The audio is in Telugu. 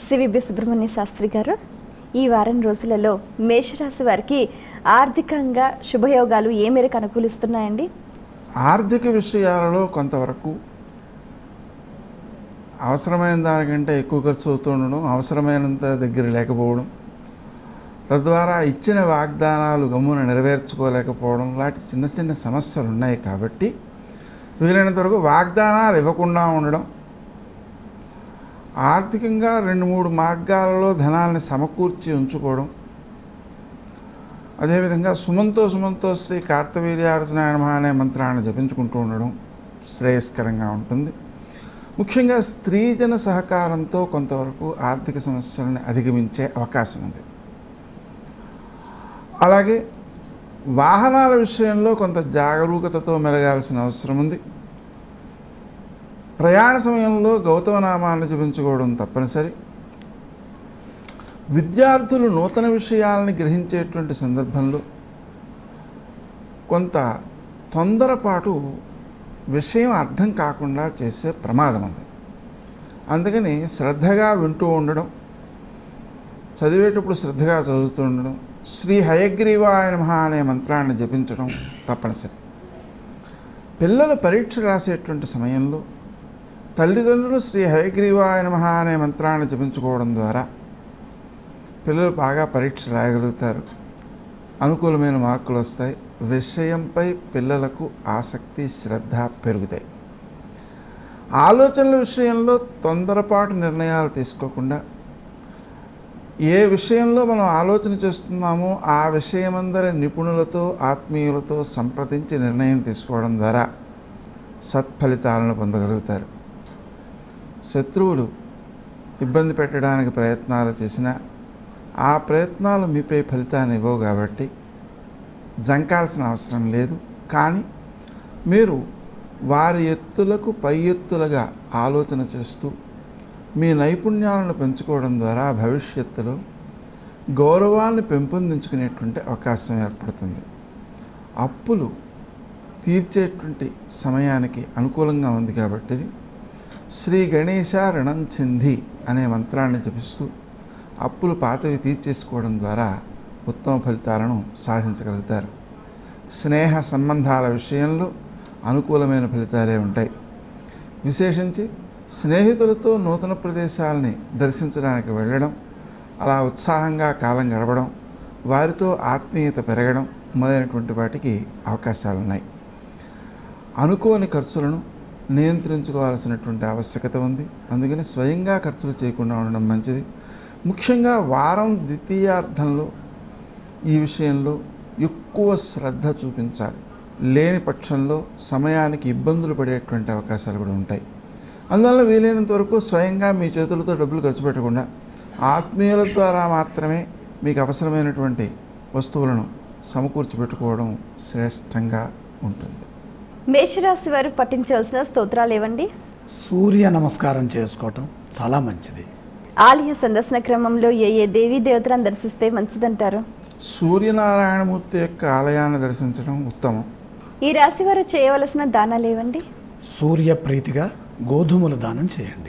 సివిబి సుబ్రహ్మణ్య శాస్త్రి గారు, ఈ వారం రోజులలో మేషరాశి వారికి ఆర్థికంగా శుభయోగాలు ఏ మేరకు అనుకూలిస్తున్నాయండి? ఆర్థిక విషయాలలో కొంతవరకు అవసరమైన దానికంటే ఎక్కువ ఖర్చు అవుతూ ఉండడం, అవసరమైనంత దగ్గర లేకపోవడం, తద్వారా ఇచ్చిన వాగ్దానాలు గమ్మున నెరవేర్చుకోలేకపోవడం లాంటి చిన్న చిన్న సమస్యలు ఉన్నాయి. కాబట్టి వీలైనంత వరకు వాగ్దానాలు ఇవ్వకుండా ఉండడం, ఆర్థికంగా 2-3 మార్గాలలో ధనాన్ని సమకూర్చి ఉంచుకోవడం, అదేవిధంగా సుమంతో శ్రీ కార్తవీర్యార్జునాయ నమః అనే మంత్రాన్ని జపించుకుంటూ ఉండడం శ్రేయస్కరంగా ఉంటుంది. ముఖ్యంగా స్త్రీజన సహకారంతో కొంతవరకు ఆర్థిక సమస్యలను అధిగమించే అవకాశం ఉంది. అలాగే వాహనాల విషయంలో కొంత జాగరూకతతో మెలగాల్సిన అవసరం ఉంది. ప్రయాణ సమయంలో గౌతమ నామాన్ని జపించుకోవడం తప్పనిసరి. విద్యార్థులు నూతన విషయాలను గ్రహించేటువంటి సందర్భంలో కొంత తొందరపాటు విషయం అర్థం కాకుండా చేసే ప్రమాదం ఉంది. అందుకని శ్రద్ధగా వింటూ ఉండడం, చదివేటప్పుడు శ్రద్ధగా చదువుతూ ఉండడం, శ్రీ హయగ్రీవాయ నమః అనే మంత్రాన్ని జపించడం తప్పనిసరి. పిల్లలు పరీక్ష రాసేటువంటి సమయంలో తల్లిదండ్రులు శ్రీ హయగ్రీవాయ నమః అనే మంత్రాన్ని జపించుకోవడం ద్వారా పిల్లలు బాగా పరీక్ష రాయగలుగుతారు, అనుకూలమైన మార్కులు వస్తాయి, విషయంపై పిల్లలకు ఆసక్తి శ్రద్ధ పెరుగుతాయి. ఆలోచనల విషయంలో తొందరపాటు నిర్ణయాలు తీసుకోకుండా ఏ విషయంలో మనం ఆలోచన చేస్తున్నామో ఆ విషయమందరి నిపుణులతో ఆత్మీయులతో సంప్రదించి నిర్ణయం తీసుకోవడం ద్వారా సత్ఫలితాలను పొందగలుగుతారు. శత్రువులు ఇబ్బంది పెట్టడానికి ప్రయత్నాలు చేసినా ఆ ప్రయత్నాలు మీపై ఫలితాన్ని ఇవ్వవు కాబట్టి జంకాల్సిన అవసరం లేదు. కానీ మీరు వారి ఎత్తులకు పై ఎత్తులుగా ఆలోచన చేస్తూ మీ నైపుణ్యాలను పెంచుకోవడం ద్వారా భవిష్యత్తులో గౌరవాన్ని పెంపొందించుకునేటువంటి అవకాశం ఏర్పడుతుంది. అప్పులు తీర్చేటువంటి సమయానికి అనుకూలంగా ఉంది కాబట్టి శ్రీ గణేశ రుణం చింది అనే మంత్రాన్ని జపిస్తూ అప్పులు పాతవి తీర్చేసుకోవడం ద్వారా ఉత్తమ ఫలితాలను సాధించగలుగుతారు. స్నేహ సంబంధాల విషయంలో అనుకూలమైన ఫలితాలే ఉంటాయి. విశేషించి స్నేహితులతో నూతన ప్రదేశాలని దర్శించడానికి వెళ్ళడం, అలా ఉత్సాహంగా కాలం గడపడం, వారితో ఆత్మీయత పెరగడం మొదలైనటువంటి వాటికి అవకాశాలు ఉన్నాయి. అనుకోని ఖర్చులను నియంత్రించుకోవాల్సినటువంటి ఆవశ్యకత ఉంది. అందుకని స్వయంగా ఖర్చులు చేయకుండా ఉండడం మంచిది. ముఖ్యంగా వారం ద్వితీయార్థంలో ఈ విషయంలో ఎక్కువ శ్రద్ధ చూపించాలి. లేని పక్షంలో సమయానికి ఇబ్బందులు పడేటువంటి అవకాశాలు కూడా ఉంటాయి. అందువల్ల వీలైనంత వరకు స్వయంగా మీ చేతులతో డబ్బులు ఖర్చు పెట్టకుండా ఆత్మీయుల ద్వారా మాత్రమే మీకు అవసరమైనటువంటి వస్తువులను సమకూర్చి పెట్టుకోవడం శ్రేష్టంగా ఉంటుంది. మేషరాశి వారు పఠించవలసిన స్తోత్రాలు ఏవండి? సూర్య నమస్కారం చేసుకోవటం చాలా మంచిది. ఆలయ సందర్శన క్రమంలో ఏ దేవీ దేవతలను దర్శిస్తే మంచిదంటారు? సూర్యనారాయణమూర్తి యొక్క ఆలయాన్ని దర్శించడం ఉత్తమం. ఈ రాశి వారు చేయవలసిన దానాలు ఏవండి? సూర్య ప్రీతిగా గోధుమల దానం చేయండి.